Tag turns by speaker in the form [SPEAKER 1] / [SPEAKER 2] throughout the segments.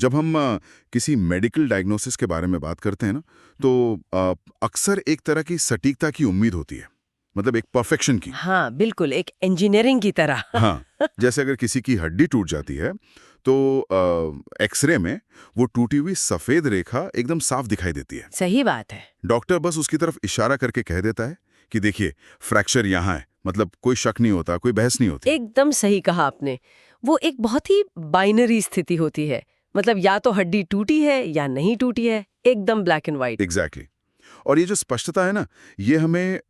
[SPEAKER 1] जब हम किसी मेडिकल डायग्नोसिस के बारे में बात करते हैं ना, तो अक्सर एक तरह की सटीकता की उम्मीद होती है, मतलब एक परफेक्शन की।
[SPEAKER 2] हाँ बिल्कुल, एक इंजीनियरिंग की तरह।
[SPEAKER 1] हाँ, जैसे अगर किसी की हड्डी टूट जाती है तो एक्सरे में वो टूटी हुई सफेद रेखा एकदम साफ दिखाई देती है।
[SPEAKER 2] सही बात है।
[SPEAKER 1] डॉक्टर बस उसकी तरफ इशारा करके कह देता है कि देखिए फ्रैक्चर यहाँ है, मतलब कोई शक नहीं होता, कोई बहस नहीं होती।
[SPEAKER 2] एकदम सही कहा आपने। वो एक बहुत ही बाइनरी स्थिति होती है, मतलब या तो हड्डी टूटी है या नहीं टूटी है, एकदम ब्लैक एंड व्हाइट।
[SPEAKER 1] एग्जैक्टली और ये जो स्पष्टता है ना, ये हमें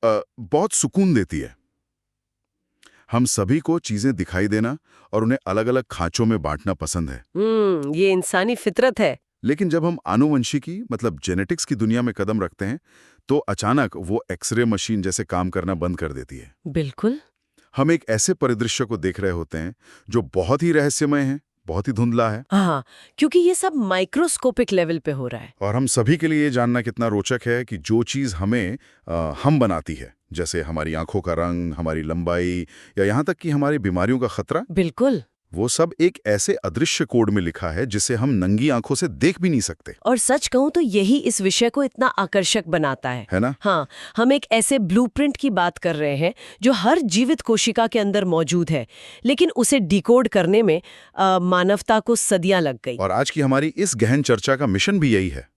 [SPEAKER 1] बहुत सुकून देती है। हम सभी को चीजें दिखाई देना और उन्हें अलग अलग खांचों में बांटना पसंद है।
[SPEAKER 2] ये इंसानी फितरत है।
[SPEAKER 1] लेकिन जब हम आनुवंशिकी मतलब जेनेटिक्स की दुनिया में कदम रखते हैं तो अचानक वो एक्सरे मशीन जैसे काम करना बंद कर देती है।
[SPEAKER 2] बिल्कुल।
[SPEAKER 1] हम एक ऐसे परिदृश्य को देख रहे होते हैं जो बहुत ही रहस्यमय है, बहुत ही धुंधला है।
[SPEAKER 2] हाँ, क्योंकि ये सब माइक्रोस्कोपिक लेवल पे हो रहा है।
[SPEAKER 1] और हम सभी के लिए ये जानना कितना रोचक है कि जो चीज़ हमें हम बनाती है, जैसे हमारी आंखों का रंग, हमारी लंबाई या यहाँ तक कि हमारी बीमारियों का खतरा,
[SPEAKER 2] बिल्कुल।
[SPEAKER 1] वो सब एक ऐसे अदृश्य कोड में लिखा है जिसे हम नंगी आंखों से देख भी नहीं सकते।
[SPEAKER 2] और सच कहूं तो यही इस विषय को इतना आकर्षक बनाता है
[SPEAKER 1] है ना?
[SPEAKER 2] हाँ, हम एक ऐसे ब्लूप्रिंट की बात कर रहे हैं जो हर जीवित कोशिका के अंदर मौजूद है, लेकिन उसे डिकोड करने में मानवता को सदियां लग गई।
[SPEAKER 1] और आज की हमारी इस गहन चर्चा का मिशन भी यही है।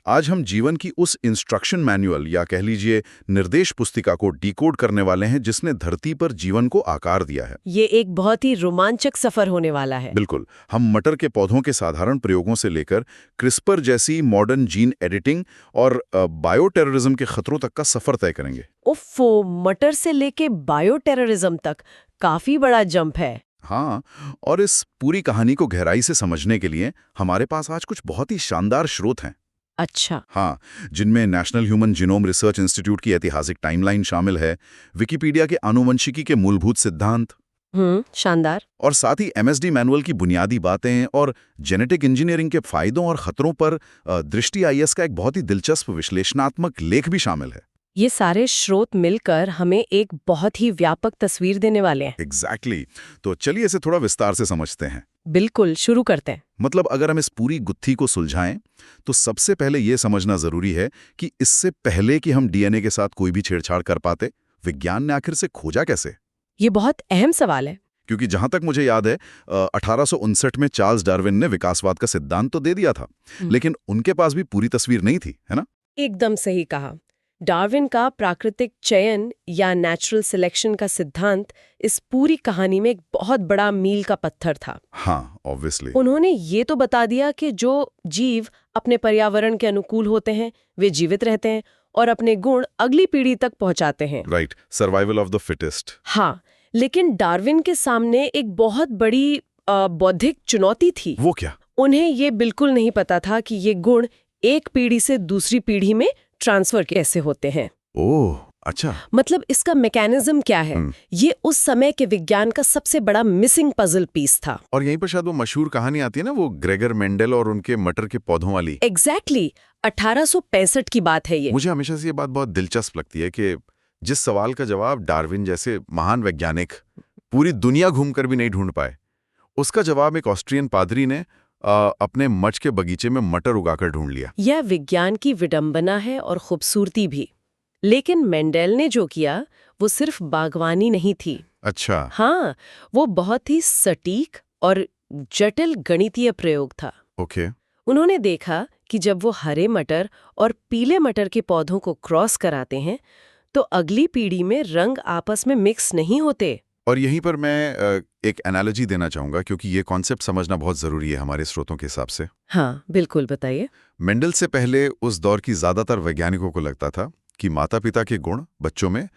[SPEAKER 1] आज हम जीवन की उस इंस्ट्रक्शन मैनुअल या कह लीजिए निर्देश पुस्तिका को डिकोड करने वाले हैं जिसने धरती पर जीवन को आकार दिया है।
[SPEAKER 2] ये एक बहुत ही रोमांचक सफर होने वाला है।
[SPEAKER 1] बिल्कुल। हम मटर के पौधों के साधारण प्रयोगों से लेकर क्रिस्पर जैसी मॉडर्न जीन एडिटिंग और बायो टेररिज्म के खतरों तक का सफर तय करेंगे।
[SPEAKER 2] उफ़ो, मटर से लेके बायो टेररिज्म तक काफी बड़ा जंप है।
[SPEAKER 1] हाँ, और इस पूरी कहानी को गहराई से समझने के लिए हमारे पास आज कुछ बहुत ही शानदार स्रोत हैं।
[SPEAKER 2] अच्छा।
[SPEAKER 1] हाँ, जिनमें national human genome research institute की ऐतिहासिक टाइमलाइन शामिल है, विकिपीडिया के आनुवंशिकी के मूलभूत सिद्धांत
[SPEAKER 2] शानदार।
[SPEAKER 1] और साथ ही एमएसडी मैनुअल की बुनियादी बातें और जेनेटिक इंजीनियरिंग के फायदों और खतरों पर दृष्टि आईएएस का एक बहुत ही दिलचस्प विश्लेषणात्मक लेख भी शामिल है।
[SPEAKER 2] ये सारे स्रोत मिलकर हमें एक बहुत ही व्यापक तस्वीर देने वाले हैं।
[SPEAKER 1] एग्जैक्टली तो चलिए इसे थोड़ा विस्तार से समझते हैं।
[SPEAKER 2] बिल्कुल, शुरू करते हैं।
[SPEAKER 1] मतलब अगर हम इस पूरी गुत्थी को सुलझाएं तो सबसे पहले यह समझना जरूरी है कि इससे पहले कि हम डीएनए के साथ कोई भी छेड़छाड़ कर पाते, विज्ञान ने आखिर से खोजा कैसे?
[SPEAKER 2] ये बहुत अहम सवाल है।
[SPEAKER 1] क्योंकि जहां तक मुझे याद है 1859 में चार्ल्स डार्विन ने विकासवाद का सिद्धांत तो दे दिया था, लेकिन उनके पास भी पूरी तस्वीर नहीं थी, है ना?
[SPEAKER 2] एकदम सही कहा। डार्विन का प्राकृतिक चयन या नेचुरल सिलेक्शन का सिद्धांत इस पूरी कहानी में एक बहुत बड़ा मील का पत्थर था।
[SPEAKER 1] हाँ, ऑब्वियसली।
[SPEAKER 2] उन्होंने ये तो बता दिया कि जो जीव अपने पर्यावरण के अनुकूल होते हैं वे जीवित रहते हैं और अपने गुण अगली पीढ़ी तक पहुंचाते हैं।
[SPEAKER 1] Right, survival of the fittest.
[SPEAKER 2] हाँ, लेकिन डार्विन के सामने एक बहुत बड़ी बौद्धिक चुनौती थी।
[SPEAKER 1] वो क्या?
[SPEAKER 2] उन्हें ये बिल्कुल नहीं पता था कि ये गुण एक पीढ़ी से दूसरी पीढ़ी में ट्रांसफर कैसे होते हैं।
[SPEAKER 1] ओह, अच्छा।
[SPEAKER 2] मतलब इसका मैकेनिज्म क्या है, ये उस समय के विज्ञान का सबसे बड़ा मिसिंग पजल पीस था।
[SPEAKER 1] और यहीं पर शायद वो मशहूर कहानी आती है ना, वो ग्रेगर मेंडल और उनके मटर के पौधों वाली।
[SPEAKER 2] एग्जैक्टली, 1865 की बात है ये।
[SPEAKER 1] मुझे हमेशा से ये बात बहुत दिलचस्प लगती है कि जिस सवाल का जवाब डार्विन जैसे महान वैज्ञानिक पूरी दुनिया घूमकर भी नहीं ढूंढ पाए, उसका जवाब एक ऑस्ट्रियन पादरी ने अपने मच के बगीचे में मटर उगाकर ढूंढ लिया।
[SPEAKER 2] यह विज्ञान की विडंबना है और खूबसूरती भी। लेकिन मेंडेल ने जो किया वो सिर्फ बागवानी नहीं थी।
[SPEAKER 1] अच्छा।
[SPEAKER 2] हाँ, वो बहुत ही सटीक और जटिल गणितीय प्रयोग था।
[SPEAKER 1] ओके।
[SPEAKER 2] उन्होंने देखा कि जब वो हरे मटर और पीले मटर के पौधों को क्रॉस कराते हैं तो अगली पीढ़ी में रंग आपस में मिक्स नहीं होते।
[SPEAKER 1] और यहीं पर मैं एक एनालॉजी देना चाहूंगा क्योंकि ये कॉन्सेप्ट समझना बहुत जरूरी है हमारे स्रोतों के हिसाब से।
[SPEAKER 2] हाँ बिल्कुल, बताइए।
[SPEAKER 1] मेंडल से पहले उस दौर की ज्यादातर वैज्ञानिकों को लगता था कि माता पिता के गुण बच्चों में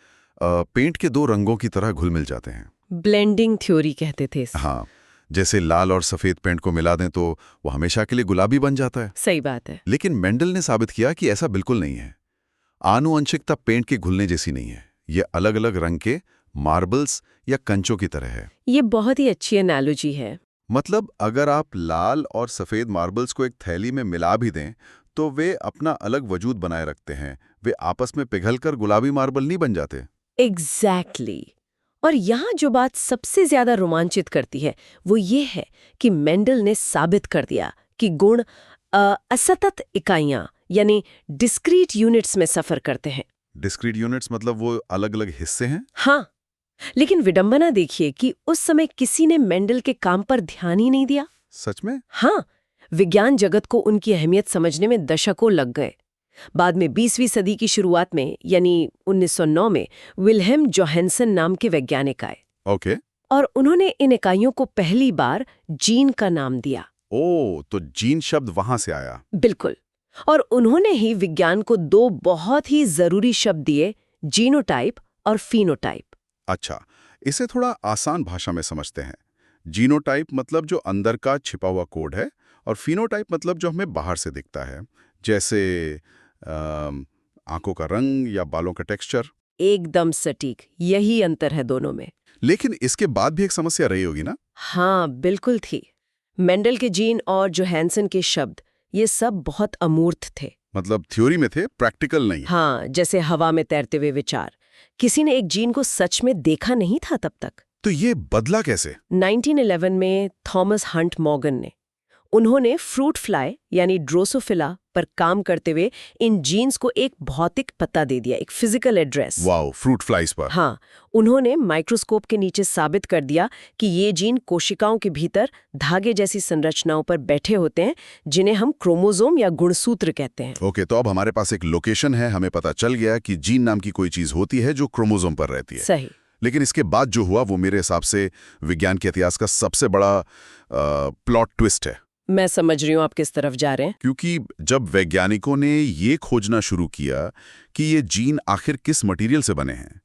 [SPEAKER 1] पेंट के दो रंगों की तरह घुल मिल जाते हैं।
[SPEAKER 2] ब्लेंडिंग थ्योरी कहते थे।
[SPEAKER 1] हाँ, जैसे लाल और सफेद पेंट को मिला दें तो वो हमेशा के लिए गुलाबी बन जाता है।
[SPEAKER 2] सही बात है।
[SPEAKER 1] लेकिन मेंडल ने साबित किया कि ऐसा बिल्कुल नहीं है। आनुवंशिकता पेंट के घुलने जैसी नहीं है, ये अलग अलग रंग के मार्बल्स या कंचों की तरह है।
[SPEAKER 2] ये बहुत ही अच्छी एनालॉजी है।
[SPEAKER 1] मतलब अगर आप लाल और सफेद मार्बल्स को एक थैली में मिला भी दें तो वे अपना अलग वजूद बनाए रखते हैं, वे आपस में पिघलकर गुलाबी मार्बल नहीं बन जाते।
[SPEAKER 2] एग्जैक्टली। और यहाँ जो बात सबसे ज्यादा रोमांचित करती है वो ये है कि मेंडल ने साबित कर दिया कि गुण असतत इकाइयां यानी डिस्क्रीट यूनिट्स में सफर करते हैं।
[SPEAKER 1] डिस्क्रीट यूनिट्स मतलब वो अलग अलग हिस्से हैं?
[SPEAKER 2] हाँ, लेकिन विडंबना देखिए कि उस समय किसी ने मेंडल के काम पर ध्यान ही नहीं दिया।
[SPEAKER 1] सच में?
[SPEAKER 2] हाँ, विज्ञान जगत को उनकी अहमियत समझने में दशकों लग गए। बाद में 20वीं सदी की शुरुआत में यानी 1909 में विल्हेम जोहानसन नाम के वैज्ञानिक आए।
[SPEAKER 1] ओके।
[SPEAKER 2] और उन्होंने इन इकाइयों को पहली बार जीन का नाम दिया।
[SPEAKER 1] ओ, तो जीन शब्द वहां से आया।
[SPEAKER 2] बिल्कुल। और उन्होंने ही विज्ञान को दो बहुत ही जरूरी शब्द दिए, जीनोटाइप और फीनोटाइप।
[SPEAKER 1] अच्छा, इसे थोड़ा आसान भाषा में समझते हैं। जीनोटाइप मतलब जो अंदर का छिपा हुआ कोड है, और फीनोटाइप मतलब जो हमें बाहर से दिखता है, जैसे आंखों का रंग या बालों का टेक्सचर।
[SPEAKER 2] एकदम सटीक, यही अंतर है दोनों में।
[SPEAKER 1] लेकिन इसके बाद भी एक समस्या रही होगी ना?
[SPEAKER 2] हाँ, बिल्कुल थी। मेंडल के जीन और जोहानसन के शब्द, ये सब बहुत अमूर्त थे।
[SPEAKER 1] मतलब थ्योरी में थे, प्रैक्टिकल नहीं।
[SPEAKER 2] हाँ, जैसे हवा में तैरते हुए विचार। किसी ने एक जीन को सच में देखा नहीं था तब तक।
[SPEAKER 1] तो ये बदला कैसे?
[SPEAKER 2] 1911 में थॉमस हंट मॉर्गन ने उन्होंने फ्रूट फ्लाई यानी ड्रोसोफिला पर काम करते हुए इन जीन्स को एक भौतिक पता दे दिया, एक physical address.
[SPEAKER 1] Wow, fruit flies पर।
[SPEAKER 2] हाँ, उन्होंने माइक्रोस्कोप के नीचे साबित कर दिया कि ये जीन कोशिकाओं के भीतर धागे जैसी संरचनाओं पर बैठे होते हैं, जिन्हें हम क्रोमोसोम या गुणसूत्र कहते हैं।
[SPEAKER 1] ओके, तो अब हमारे पास एक लोकेशन है, हमें पता चल गया कि जीन नाम की कोई चीज होती है जो क्रोमोसोम पर रहती है।
[SPEAKER 2] सही।
[SPEAKER 1] लेकिन इसके बाद जो हुआ वो मेरे हिसाब से विज्ञान के इतिहास का सबसे बड़ा प्लॉट ट्विस्ट है।
[SPEAKER 2] मैं समझ रही हूँ आप किस तरफ जा रहे हैं।
[SPEAKER 1] क्योंकि जब वैज्ञानिकों ने ये खोजना शुरू किया कि ये जीन आखिर किस मटेरियल से बने हैं,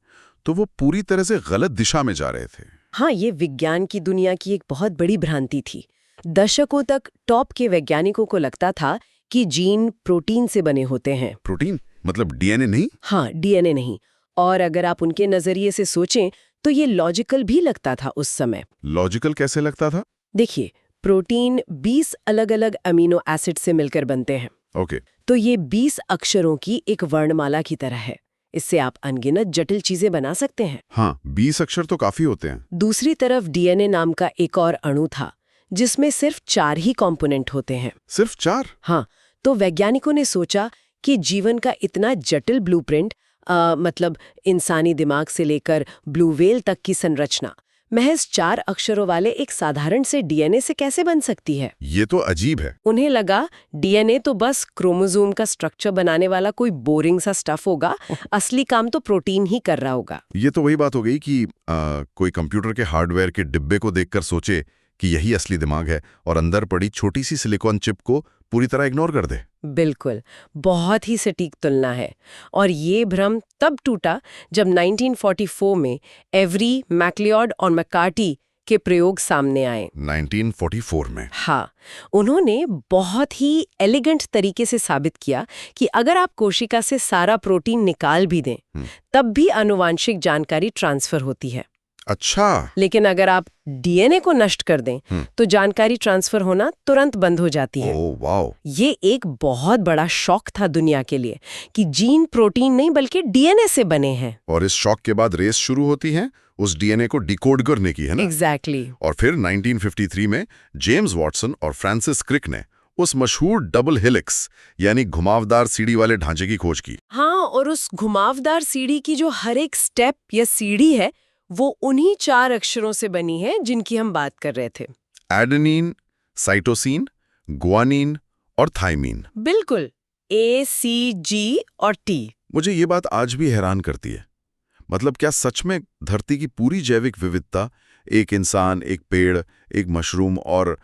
[SPEAKER 1] तो वो पूरी तरह से गलत दिशा में जा रहे थे।
[SPEAKER 2] हाँ, ये विज्ञान की दुनिया की एक बहुत बड़ी भ्रांति थी। दशकों तक टॉप के वैज्ञानिकों को लगता था कि जीन प्रोटीन से बने होते हैं।
[SPEAKER 1] प्रोटीन मतलब डीएनए नहीं?
[SPEAKER 2] हाँ, डीएनए नहीं। और अगर आप उनके नजरिए से सोचें तो ये लॉजिकल भी लगता था उस समय।
[SPEAKER 1] लॉजिकल कैसे लगता था?
[SPEAKER 2] देखिए, प्रोटीन 20 अलग अलग अमीनो एसिड से मिलकर बनते हैं।
[SPEAKER 1] ओके।
[SPEAKER 2] तो ये 20 अक्षरों की एक वर्णमाला की तरह है। इससे आप अनगिनत जटिल चीजें बना सकते हैं।
[SPEAKER 1] हाँ, 20 अक्षर तो काफी होते हैं।
[SPEAKER 2] दूसरी तरफ डीएनए नाम का एक और अणु था, जिसमें सिर्फ 4 ही कंपोनेंट होते हैं।
[SPEAKER 1] सिर्फ 4?
[SPEAKER 2] हाँ, तो वैज्ञानिकों ने सोचा कि जीवन का इतना जटिल ब्लूप्रिंट, मतलब इंसानी दिमाग से लेकर ब्लू व्हेल तक की संरचना, महज 4 अक्षरों वाले एक साधारण से डीएनए से कैसे बन सकती है।
[SPEAKER 1] ये तो अजीब है।
[SPEAKER 2] उन्हें लगा डीएनए तो बस क्रोमोसोम का स्ट्रक्चर बनाने वाला कोई बोरिंग सा स्टफ होगा, असली काम तो प्रोटीन ही कर रहा होगा।
[SPEAKER 1] ये तो वही बात हो गई कि कोई कंप्यूटर के हार्डवेयर के डिब्बे को देखकर सोचे कि यही असली दिमाग है, और अंदर पड़ी छोटी सी सिलिकॉन चिप को पूरी तरह इग्नोर कर दे।
[SPEAKER 2] बिल्कुल, बहुत ही सटीक तुलना है। और ये भ्रम तब टूटा जब 1944 में एवरी, मैक्लियोड और मैकार्टी के प्रयोग सामने आए।
[SPEAKER 1] 1944 में?
[SPEAKER 2] हाँ, उन्होंने बहुत ही एलिगेंट तरीके से साबित किया कि अगर आप कोशिका से सारा प्रोटीन निकाल भी दें, तब भी आनुवांशिक जानकारी ट्रांसफर होती है।
[SPEAKER 1] अच्छा।
[SPEAKER 2] लेकिन अगर आप डीएनए को नष्ट कर दें, तो जानकारी ट्रांसफर होना तुरंत बंद हो जाती है।
[SPEAKER 1] Oh wow.
[SPEAKER 2] ये एक बहुत बड़ा शॉक था दुनिया के लिए कि जीन प्रोटीन नहीं बल्कि डीएनए से बने हैं।
[SPEAKER 1] और इस शॉक के बाद रेस शुरू होती है उस डीएनए को डिकोड करने की, है ना?
[SPEAKER 2] एग्जैक्टली।
[SPEAKER 1] और फिर 1953 में जेम्स वॉटसन और फ्रांसिस क्रिक ने उस मशहूर डबल हेलिक्स यानी घुमावदार सीढ़ी वाले ढांचे की खोज की।
[SPEAKER 2] हाँ, और उस घुमावदार सीढ़ी की जो हर एक स्टेप या सीढ़ी है, वो उन्हीं 4 अक्षरों से बनी है जिनकी हम बात कर रहे थे।
[SPEAKER 1] एडेनिन, साइटोसिन, गुआनिन और थाइमीन।
[SPEAKER 2] बिल्कुल, ACG और T।
[SPEAKER 1] मुझे ये बात आज भी हैरान करती है। मतलब क्या सच में धरती की पूरी जैविक विविधता, एक इंसान, एक पेड़, एक मशरूम और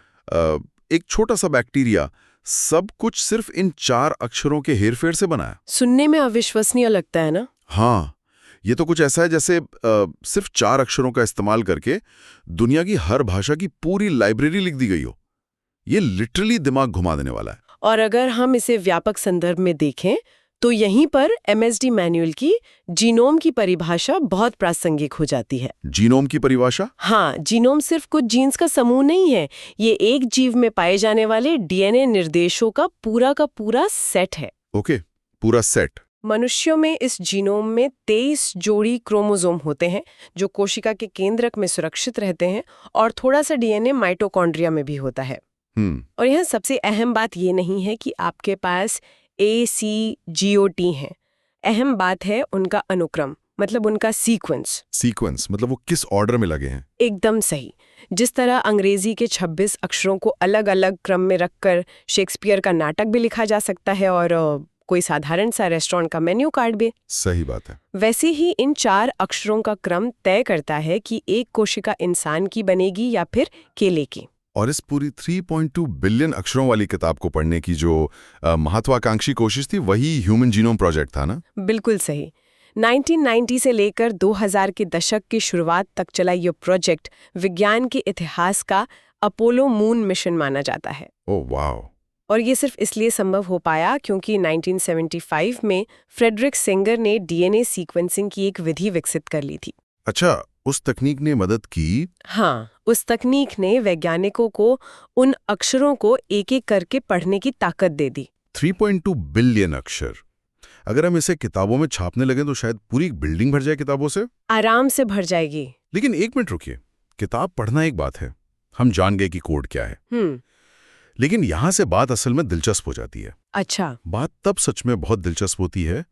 [SPEAKER 1] एक छोटा सा बैक्टीरिया, सब कुछ सिर्फ इन 4 अक्षरों के हेरफेर से बना है?
[SPEAKER 2] सुनने में अविश्वसनीय लगता है ना?
[SPEAKER 1] हाँ, ये तो कुछ ऐसा है जैसे सिर्फ 4 अक्षरों का इस्तेमाल करके दुनिया की हर भाषा की पूरी लाइब्रेरी लिख दी गई हो। ये लिटरली दिमाग घुमा देने वाला है।
[SPEAKER 2] और अगर हम इसे व्यापक संदर्भ में देखें तो यहीं पर MSD मैनुअल की जीनोम की परिभाषा बहुत प्रासंगिक हो जाती है।
[SPEAKER 1] जीनोम की परिभाषा?
[SPEAKER 2] हाँ, जीनोम सिर्फ कुछ जीन्स का समूह नहीं है, ये एक जीव में पाए जाने वाले डीएनए निर्देशों का पूरा सेट है।
[SPEAKER 1] ओके, पूरा सेट।
[SPEAKER 2] मनुष्यों में इस जीनोम में 23 जोड़ी क्रोमोसोम होते हैं जो कोशिका के केंद्रक में सुरक्षित रहते हैं, और थोड़ा सा डीएनए माइटोकॉन्ड्रिया में भी होता है। और यहाँ सबसे अहम बात ये नहीं है कि आपके पास ACGOT है, अहम बात है उनका अनुक्रम, मतलब उनका सीक्वेंस
[SPEAKER 3] मतलब वो किस ऑर्डर में लगे हैं।
[SPEAKER 2] एकदम सही। जिस तरह अंग्रेजी के 26 अक्षरों को अलग अलग क्रम में रखकर शेक्सपियर का नाटक भी लिखा जा सकता है और कोई साधारण सा रेस्टोरेंट का मेन्यू कार्ड भी।
[SPEAKER 3] सही बात है।
[SPEAKER 2] वैसे ही इन 4 अक्षरों का क्रम तय करता है कि एक कोशिका इंसान की बनेगी या फिर केले की।
[SPEAKER 3] और इस पूरी 3.2 बिलियन अक्षरों वाली किताब को पढ़ने की जो महत्वाकांक्षी कोशिश थी, वही ह्यूमन जीनोम प्रोजेक्ट था ना?
[SPEAKER 2] बिल्कुल सही। 1990 से लेकर 2000 के दशक की शुरुआत तक चला ये प्रोजेक्ट विज्ञान के इतिहास का अपोलो मून मिशन माना जाता है।
[SPEAKER 3] ओह वाह।
[SPEAKER 2] और ये सिर्फ इसलिए संभव हो पाया क्योंकि 1975 में फ्रेडरिक सेंगर ने डीएनए सीक्वेंसिंग की एक विधि विकसित कर ली थी।
[SPEAKER 3] अच्छा, उस तकनीक ने मदद की?
[SPEAKER 2] हाँ, उस तकनीक ने वैज्ञानिकों को उन अक्षरों को एक एक करके पढ़ने की ताकत दे दी।
[SPEAKER 3] 3.2 बिलियन अक्षर। अगर हम इसे किताबों में छापने लगे तो शायद पूरी बिल्डिंग भर जाए किताबों से।
[SPEAKER 2] आराम से भर जाएगी।
[SPEAKER 3] लेकिन एक मिनट रुकिए, किताब पढ़ना एक बात है, हम जान गए कि कोड क्या है। लेकिन यहां से बात असल में दिलचस्प हो जाती है।
[SPEAKER 2] अच्छा।
[SPEAKER 3] बात तब सच में बहुत दिलचस्प होती है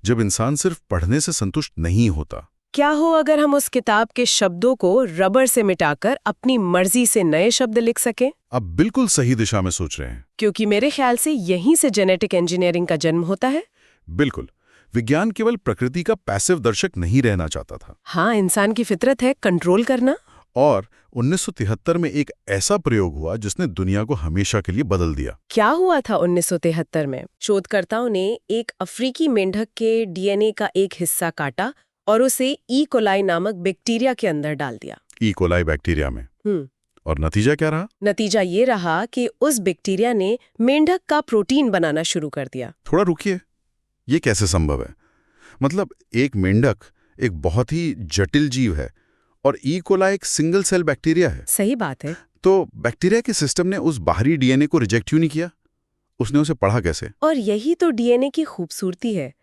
[SPEAKER 3] जब इंसान सिर्फ पढ़ने से संतुष्ट नहीं होता।
[SPEAKER 2] क्या हो अगर हम उस किताब के शब्दों को रबर से मिटाकर अपनी मर्जी से नए शब्द लिख सकें?
[SPEAKER 3] आप बिल्कुल सही दिशा में सोच रहे हैं।
[SPEAKER 2] क्योंकि मेरे ख्याल से यहीं से जेनेटिक इंजीनियरिंग का जन्म होता है।
[SPEAKER 3] बिल्कुल। विज्ञान केवल प्रकृति का पैसिव दर्शक नहीं रहना चाहता था।
[SPEAKER 2] हाँ, इंसान की फितरत है कंट्रोल करना।
[SPEAKER 3] और 1973 में एक ऐसा प्रयोग हुआ जिसने दुनिया को हमेशा के लिए बदल दिया।
[SPEAKER 2] क्या हुआ था 1973 में? शोधकर्ताओं ने एक अफ्रीकी मेंढक के डीएनए का एक हिस्सा काटा और उसे ई कोलाई नामक बैक्टीरिया के अंदर डाल दिया।
[SPEAKER 3] ई कोलाई बैक्टीरिया में? और नतीजा क्या रहा?
[SPEAKER 2] नतीजा ये रहा कि उस बैक्टीरिया ने मेंढक का प्रोटीन बनाना शुरू कर दिया।
[SPEAKER 3] थोड़ा रुकिए, ये कैसे संभव है? मतलब एक मेंढक एक बहुत ही जटिल जीव है और ई कोलाई एक सिंगल सेल बैक्टीरिया है।
[SPEAKER 2] सही बात है।
[SPEAKER 3] तो बैक्टीरिया के सिस्टम ने उस बाहरी डीएनए को रिजेक्ट क्यों नहीं किया? उसने उसे पढ़ा कैसे?
[SPEAKER 2] और यही तो डीएनए की खूबसूरती है।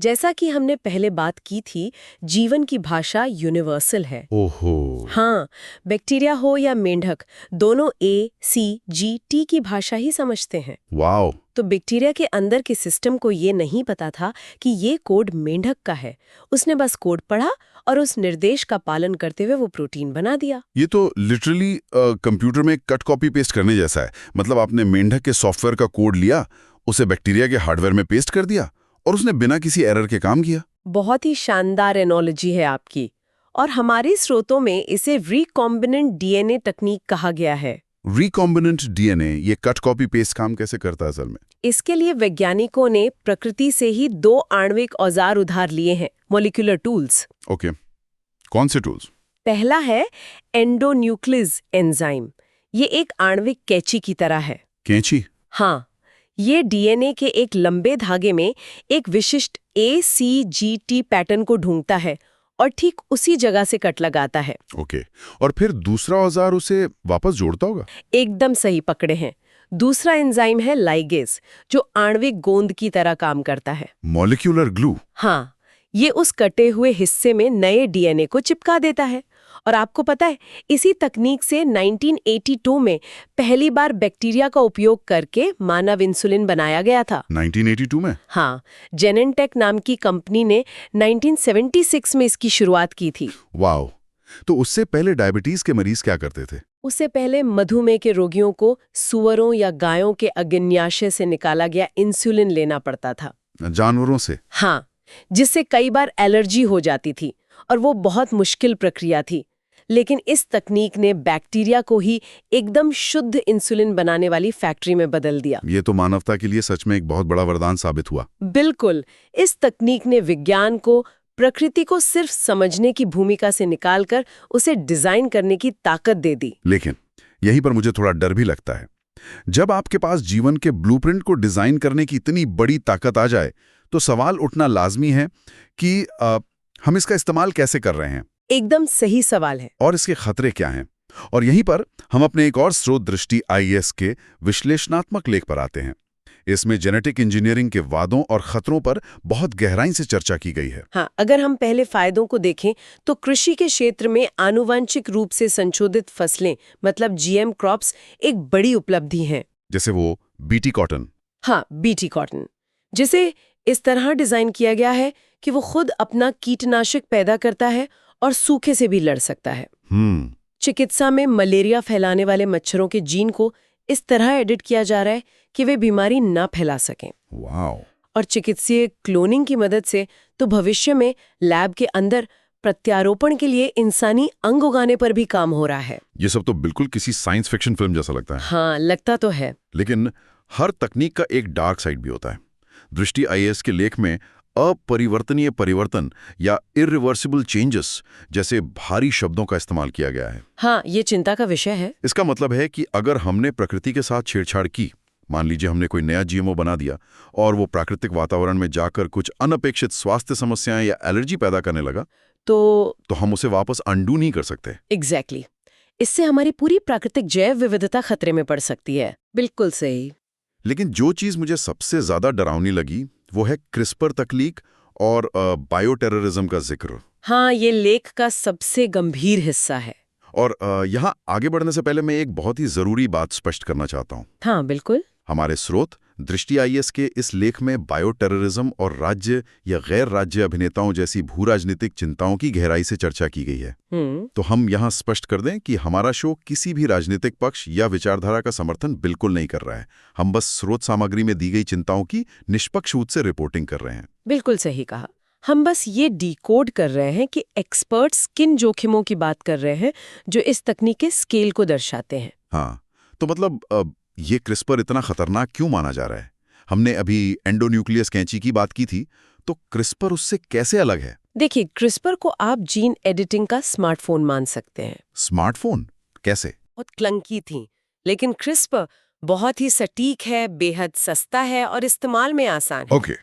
[SPEAKER 2] जैसा कि हमने पहले बात की थी, जीवन की भाषा यूनिवर्सल है।
[SPEAKER 3] ओहो।
[SPEAKER 2] हाँ, बैक्टीरिया हो या मेंढक, दोनों ACGT की भाषा ही समझते हैं।
[SPEAKER 3] वाओ।
[SPEAKER 2] तो बैक्टीरिया के अंदर के सिस्टम को ये नहीं पता था कि ये कोड मेंढक का है। उसने बस कोड पढ़ा और उस निर्देश का पालन करते हुए वो प्रोटीन बना दिया।
[SPEAKER 3] ये तो लिटरली कंप्यूटर में कट कॉपी पेस्ट करने जैसा है। मतलब आपने मेंढक के सॉफ्टवेयर का कोड लिया, उसे बैक्टीरिया के हार्डवेयर में पेस्ट कर दिया और उसने बिना किसी एरर के काम किया।
[SPEAKER 2] बहुत ही शानदार एनोलॉजी है आपकी। और हमारे स्रोतों में इसे रिकॉम्बिनेंट डीएनए तकनीक कहा गया है।
[SPEAKER 3] रिकॉम्बिनेंट डीएनए, ये कट कॉपी पेस्ट काम कैसे करता है असल में?
[SPEAKER 2] इसके लिए वैज्ञानिकों ने प्रकृति से ही 2 आणविक औजार उधार लिए हैं, मॉलिक्यूलर टूल्स।
[SPEAKER 3] ओके, कौन से टूल्स?
[SPEAKER 2] पहला है एंडोन्यूक्लिज एंजाइम। ये एक आणविक कैंची की तरह है।
[SPEAKER 3] कैंची?
[SPEAKER 2] हाँ, ये डीएनए के एक लंबे धागे में एक विशिष्ट ACGT पैटर्न को ढूंढता है और ठीक उसी जगह से कट लगाता है।
[SPEAKER 3] ओके, और फिर दूसरा औजार उसे वापस जोड़ता होगा?
[SPEAKER 2] एकदम सही पकड़े हैं। दूसरा एंजाइम है लाइगेज, जो आणविक गोंद की तरह काम करता है।
[SPEAKER 3] Molecular glue?
[SPEAKER 2] हाँ, ये उस कटे हुए हिस्से में नए डीएनए को चिपका देता है। और आपको पता है, इसी तकनीक से 1982 में पहली बार बैक्टीरिया का उपयोग करके मानव इंसुलिन बनाया गया था।
[SPEAKER 3] 1982 में?
[SPEAKER 2] हाँ, जेनेंटेक नाम की कंपनी ने 1976 में इसकी शुरुआत की थी।
[SPEAKER 3] वाओ। तो उससे पहले डायबिटीज के मरीज क्या करते थे?
[SPEAKER 2] उससे पहले मधुमेह के रोगियों को सुअरों या गायों के अग्न्याशय से निकाला गया इंसुलिन लेना पड़ता था।
[SPEAKER 3] जानवरों से?
[SPEAKER 2] हाँ, जिससे कई बार एलर्जी हो जाती थी और वो बहुत मुश्किल प्रक्रिया थी। लेकिन इस तकनीक ने बैक्टीरिया को ही एकदम शुद्ध इंसुलिन बनाने वाली फैक्ट्री में बदल दिया।
[SPEAKER 3] ये तो मानवता के लिए सच में एक बहुत बड़ा वरदान साबित हुआ।
[SPEAKER 2] बिल्कुल। इस तकनीक ने विज्ञान को प्रकृति को सिर्फ समझने की भूमिका से निकालकर उसे डिजाइन करने की ताकत दे दी।
[SPEAKER 3] लेकिन यहीं पर मुझे थोड़ा डर भी लगता है। जब आपके पास जीवन के ब्लूप्रिंट को डिजाइन करने की इतनी बड़ी ताकत आ जाए तो सवाल उठना लाजमी है कि हम इसका इस्तेमाल कैसे कर रहे हैं।
[SPEAKER 2] एकदम सही सवाल है।
[SPEAKER 3] और इसके खतरे क्या हैं। और यहीं पर हम अपने एक और स्रोत दृष्टि IAS के विश्लेषणात्मक लेख पर आते हैं। इसमें जेनेटिक इंजीनियरिंग के वादों और खतरों पर बहुत गहराई से चर्चा की गई है।
[SPEAKER 2] हाँ, अगर हम पहले फायदों को देखें तो कृषि के क्षेत्र में आनुवंशिक रूप से संशोधित फसलें मतलब जीएम क्रॉप्स एक बड़ी उपलब्धि हैं।
[SPEAKER 3] जैसे वो बीटी कॉटन।
[SPEAKER 2] हाँ, बीटी कॉटन, जिसे इस तरह डिजाइन किया गया है कि वो खुद अपना कीटनाशक पैदा करता है और सूखे से भी लड़ सकता है। चिकित्सा में मलेरिया फैलाने वाले मच्छरों के जीन को इस तरह एडिट किया जा रहा है कि वे बीमारी ना फैला सकें।
[SPEAKER 3] वाओ।
[SPEAKER 2] और चिकित्सीय क्लोनिंग की मदद से तो भविष्य में लैब के अंदर प्रत्यारोपण के लिए इंसानी अंग उगाने पर भी काम हो रहा है।
[SPEAKER 3] ये सब तो बिल्कुल किसी साइंस फिक्शन फिल्म जैसा लगता है।
[SPEAKER 2] हाँ, लगता तो है।
[SPEAKER 3] लेकिन हर तकनीक का एक डार्क साइड भी होता है। दृष्टि आईएएस के लेख में अपरिवर्तनीय परिवर्तन या इरिवर्सिबल चेंजेस जैसे भारी शब्दों का इस्तेमाल किया गया है।
[SPEAKER 2] हाँ, ये चिंता का विषय है।
[SPEAKER 3] इसका मतलब है कि अगर हमने प्रकृति के साथ छेड़छाड़ की, मान लीजिए हमने कोई नया जीएमओ बना दिया और वो प्राकृतिक वातावरण में जाकर कुछ अनपेक्षित स्वास्थ्य समस्याएं या एलर्जी पैदा करने लगा, तो हम उसे वापस अंडू नहीं कर सकते।
[SPEAKER 2] एग्जैक्टली। इससे हमारी पूरी प्राकृतिक जैव विविधता खतरे में पड़ सकती है। बिल्कुल सही।
[SPEAKER 3] लेकिन जो चीज मुझे सबसे ज्यादा डरावनी लगी वो है क्रिस्पर तकनीक और बायोटेररिज्म का जिक्र।
[SPEAKER 2] हाँ, ये लेख का सबसे गंभीर हिस्सा है।
[SPEAKER 3] और यहाँ आगे बढ़ने से पहले मैं एक बहुत ही जरूरी बात स्पष्ट करना चाहता हूँ।
[SPEAKER 2] हाँ, बिल्कुल।
[SPEAKER 3] हमारे स्रोत दृष्टि आईएएस के इस लेख में बायोटेररिज्म और राज्य या गैर राज्य अभिनेताओं जैसी भू राजनीतिक चिंताओं की गहराई से चर्चा की गई है। तो हम यहाँ स्पष्ट कर दें कि हमारा शो किसी भी राजनीतिक पक्ष या विचारधारा का समर्थन बिल्कुल नहीं कर रहा है। हम बस स्रोत सामग्री में दी गई चिंताओं की निष्पक्ष रूप से रिपोर्टिंग कर रहे हैं।
[SPEAKER 2] बिल्कुल सही कहा। हम बस ये डिकोड कर रहे हैं कि एक्सपर्ट्स किन जोखिमों की बात कर रहे हैं जो इस तकनीक के स्केल को दर्शाते हैं।
[SPEAKER 3] हाँ, तो मतलब ये क्रिस्पर इतना खतरनाक क्यों माना जा रहा है? हमने अभी एंडोन्यूक्लियस कैंची की बात की थी, तो क्रिस्पर उससे कैसे अलग है?
[SPEAKER 2] देखिए, क्रिस्पर को आप जीन एडिटिंग का स्मार्टफोन मान सकते हैं।
[SPEAKER 3] स्मार्टफोन कैसे?
[SPEAKER 2] बहुत क्लंकी थी, लेकिन क्रिस्पर बहुत ही सटीक है, बेहद सस्ता है और इस्तेमाल में आसान है।
[SPEAKER 3] ओके।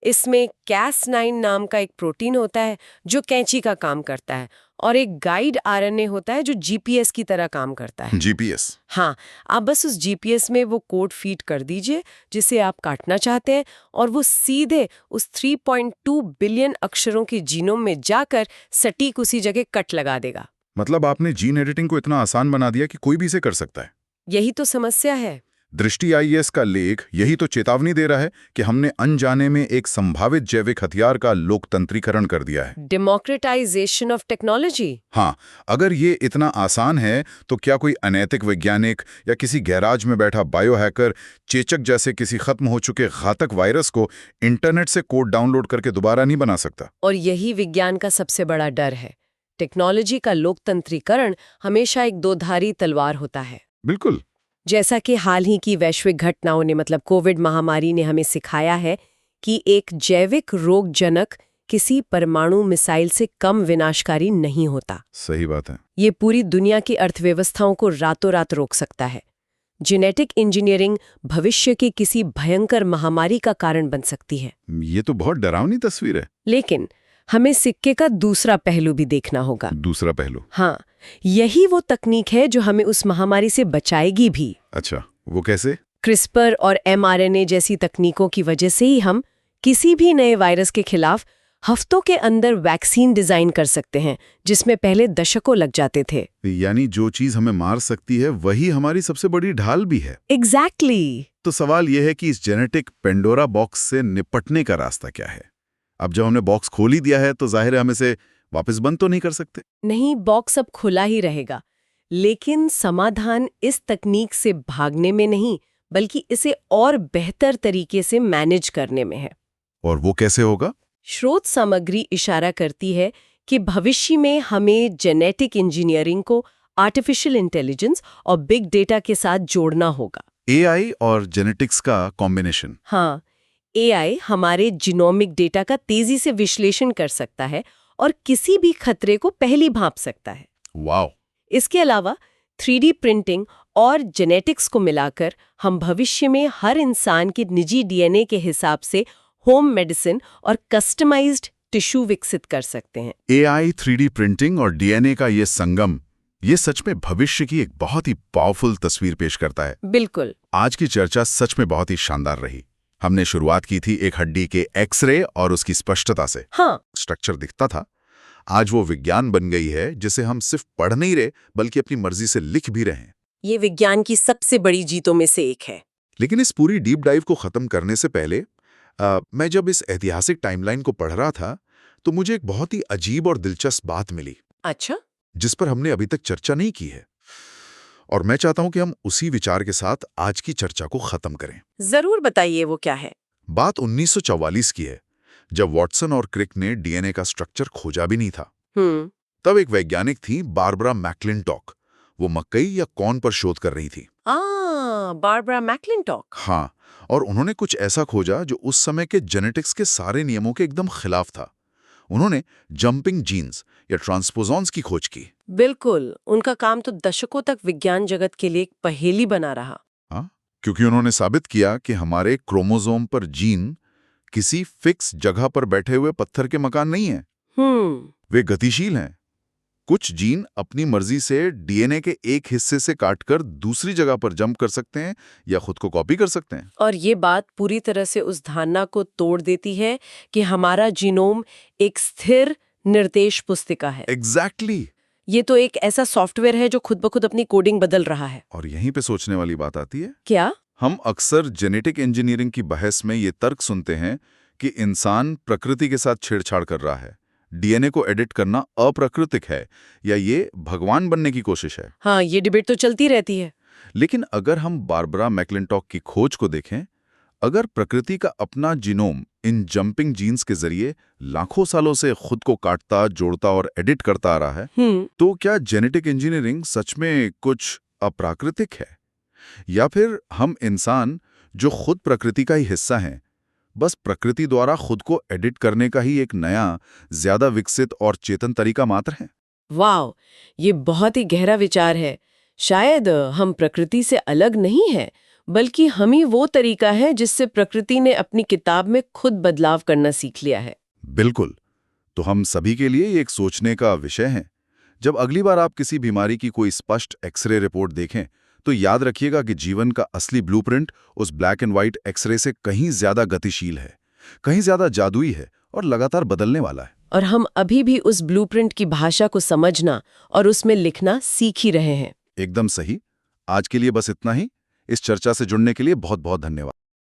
[SPEAKER 2] इसमें Cas9 नाम का एक प्रोटीन होता है जो कैंची का काम करता है और एक गाइड आरएनए होता है जो जीपीएस की तरह काम करता है।
[SPEAKER 3] जीपीएस?
[SPEAKER 2] हाँ, आप बस उस जीपीएस में वो कोड फीड कर दीजिए जिसे आप काटना चाहते हैं और वो सीधे उस 3.2 बिलियन अक्षरों के जीनोम में जाकर सटीक उसी जगह कट लगा देगा।
[SPEAKER 3] मतलब आपने जीन एडिटिंग को इतना आसान बना दिया कि कोई भी इसे कर सकता है।
[SPEAKER 2] यही तो समस्या है।
[SPEAKER 3] दृष्टि आईएएस का लेख यही तो चेतावनी दे रहा है कि हमने अनजाने में एक संभावित जैविक हथियार का लोकतंत्रीकरण कर दिया है।
[SPEAKER 2] Democratisation of technology.
[SPEAKER 3] हाँ, अगर ये इतना आसान है तो क्या कोई अनैतिक वैज्ञानिक या किसी गैराज में बैठा बायोहैकर चेचक जैसे किसी खत्म हो चुके घातक वायरस को इंटरनेट से कोड डाउनलोड करके दोबारा नहीं बना सकता?
[SPEAKER 2] और यही विज्ञान का सबसे बड़ा डर है। टेक्नोलॉजी का लोकतंत्रीकरण हमेशा एक दोधारी तलवार होता है।
[SPEAKER 3] बिल्कुल।
[SPEAKER 2] जैसा कि हाल ही की वैश्विक घटनाओं ने मतलब कोविड महामारी ने हमें सिखाया है कि एक जैविक रोगजनक किसी परमाणु मिसाइल से कम विनाशकारी नहीं होता।
[SPEAKER 3] सही बात है। ये
[SPEAKER 2] पूरी दुनिया की अर्थव्यवस्थाओं को रातों रात रोक सकता है। जेनेटिक इंजीनियरिंग भविष्य की किसी भयंकर महामारी का कारण बन सकती है।
[SPEAKER 3] ये तो बहुत डरावनी तस्वीर है।
[SPEAKER 2] लेकिन हमें सिक्के का दूसरा पहलू भी देखना होगा।
[SPEAKER 3] दूसरा पहलू?
[SPEAKER 2] हाँ, यही वो तकनीक है जो हमें उस महामारी से बचाएगी भी।
[SPEAKER 3] अच्छा, वो कैसे?
[SPEAKER 2] क्रिस्पर और mRNA जैसी तकनीकों की वजह से ही हम किसी भी नए वायरस के खिलाफ हफ्तों के अंदर वैक्सीन डिजाइन कर सकते हैं, जिसमें पहले दशकों लग जाते थे।
[SPEAKER 3] यानी जो चीज हमें मार सकती है वही हमारी सबसे बड़ी ढाल भी है।
[SPEAKER 2] एग्जैक्टली।
[SPEAKER 3] तो सवाल यह है कि इस जेनेटिक पेंडोरा बॉक्स से निपटने का रास्ता क्या है? अब जब हमने बॉक्स खोल ही दिया है तो जाहिर है हम इसे वापस बंद तो नहीं कर सकते।
[SPEAKER 2] नहीं, बॉक्स अब खुला ही रहेगा, लेकिन समाधान इस तकनीक से भागने में नहीं बल्कि इसे और बेहतर तरीके से मैनेज करने में है।
[SPEAKER 3] और वो कैसे होगा?
[SPEAKER 2] स्रोत सामग्री इशारा करती है कि भविष्य में हमें जेनेटिक इंजीनियरिंग को आर्टिफिशियल इंटेलिजेंस और बिग डेटा के साथ जोड़ना होगा।
[SPEAKER 3] एआई और जेनेटिक्स का कॉम्बिनेशन?
[SPEAKER 2] हाँ, एआई हमारे जीनोमिक डेटा का तेजी से विश्लेषण कर सकता है और किसी भी खतरे को पहली भांप सकता है।
[SPEAKER 3] वाओ!
[SPEAKER 2] इसके अलावा 3D प्रिंटिंग और जेनेटिक्स को मिलाकर हम भविष्य में हर इंसान के निजी डीएनए के हिसाब से होम मेडिसिन और कस्टमाइज्ड टिश्यू विकसित कर सकते हैं।
[SPEAKER 3] एआई, 3D प्रिंटिंग और डीएनए का ये संगम, ये सच में भविष्य की एक बहुत ही पावरफुल तस्वीर पेश करता है।
[SPEAKER 2] बिल्कुल।
[SPEAKER 3] आज की चर्चा सच में बहुत ही शानदार रही। हमने शुरुआत की थी एक हड्डी के एक्सरे और उसकी स्पष्टता से।
[SPEAKER 2] हाँ,
[SPEAKER 3] स्ट्रक्चर दिखता था। आज वो विज्ञान बन गई है जिसे हम सिर्फ पढ़ नहीं रहे बल्कि अपनी मर्जी से लिख भी रहे हैं।
[SPEAKER 2] ये विज्ञान की सबसे बड़ी जीतों में से एक है।
[SPEAKER 3] लेकिन इस पूरी डीप डाइव को खत्म करने से पहले मैं जब इस ऐतिहासिक टाइमलाइन को पढ़ रहा था तो मुझे एक बहुत ही अजीब और दिलचस्प बात मिली
[SPEAKER 2] अच्छा,
[SPEAKER 3] जिस पर हमने अभी तक चर्चा नहीं की है, और मैं चाहता हूं कि हम उसी विचार के साथ आज की चर्चा को खत्म करें।
[SPEAKER 2] जरूर बताइए वो क्या है।
[SPEAKER 3] बात 1944 की है, जब वॉटसन और क्रिक ने डीएनए का स्ट्रक्चर खोजा भी नहीं था। तब एक वैज्ञानिक थी बारबरा मैक्लिंटॉक। वो मकई या कॉर्न पर शोध कर रही थी।
[SPEAKER 2] Barbara McClintock.
[SPEAKER 3] हाँ, और उन्होंने कुछ ऐसा खोजा जो उस समय के जेनेटिक्स के सारे नियमों के एकदम खिलाफ था। उन्होंने जंपिंग जीन्स या ट्रांसपोजॉन्स की खोज की।
[SPEAKER 2] बिल्कुल, उनका काम तो दशकों तक विज्ञान जगत के लिए एक पहेली बना रहा।
[SPEAKER 3] हाँ, क्योंकि उन्होंने साबित किया कि हमारे क्रोमोसोम पर जीन किसी फिक्स जगह पर बैठे हुए पत्थर के मकान नहीं है। वे गतिशील हैं। कुछ जीन अपनी मर्जी से डीएनए के एक हिस्से से काटकर दूसरी जगह पर जंप कर सकते हैं या खुद को कॉपी कर सकते हैं।
[SPEAKER 2] और ये बात पूरी तरह से उस धारणा को तोड़ देती है कि हमारा जीनोम एक स्थिर निर्देश पुस्तिका है।
[SPEAKER 3] एग्जैक्टली।
[SPEAKER 2] ये तो एक ऐसा सॉफ्टवेयर है जो खुद ब खुद अपनी कोडिंग बदल रहा है।
[SPEAKER 3] और यहीं पे सोचने वाली बात आती है।
[SPEAKER 2] क्या?
[SPEAKER 3] हम अक्सर जेनेटिक इंजीनियरिंग की बहस में ये तर्क सुनते हैं कि इंसान प्रकृति के साथ छेड़छाड़ कर रहा है, डीएनए को एडिट करना अप्राकृतिक है, या ये भगवान बनने की कोशिश है।
[SPEAKER 2] हाँ, ये डिबेट तो चलती रहती है।
[SPEAKER 3] लेकिन अगर हम बारबरा मैक्लिंटॉक की खोज को देखें, अगर प्रकृति का अपना जीनोम इन जंपिंग जीन्स के जरिए लाखों सालों से खुद को काटता, जोड़ता और एडिट करता आ रहा है, तो क्या जेनेटिक इंजीनियरिंग सच में कुछ अप्राकृतिक है? या फिर हम इंसान, जो खुद प्रकृति का ही हिस्सा हैं, बस प्रकृति द्वारा खुद को एडिट करने का ही एक नया, ज्यादा विकसित और चेतन तरीका मात्र है?
[SPEAKER 2] वाह, ये बहुत ही गहरा विचार है। शायद हम प्रकृति से अलग नहीं हैं, बल्कि हम ही वो तरीका है जिससे प्रकृति ने अपनी किताब में खुद बदलाव करना सीख लिया है।
[SPEAKER 3] बिल्कुल। तो हम सभी के लिए ये एक सोचने का विषय है। जब अगली बार आप किसी बीमारी की कोई स्पष्ट एक्सरे रिपोर्ट देखें, तो याद रखिएगा कि जीवन का असली ब्लूप्रिंट उस ब्लैक एंड व्हाइट एक्सरे से कहीं ज्यादा गतिशील है, कहीं ज्यादा जादुई है और लगातार बदलने वाला है।
[SPEAKER 2] और हम अभी भी उस ब्लूप्रिंट की भाषा को समझना और उसमें लिखना सीख ही रहे हैं।
[SPEAKER 3] एकदम सही। आज के लिए बस इतना ही। इस चर्चा से जुड़ने के लिए बहुत बहुत धन्यवाद।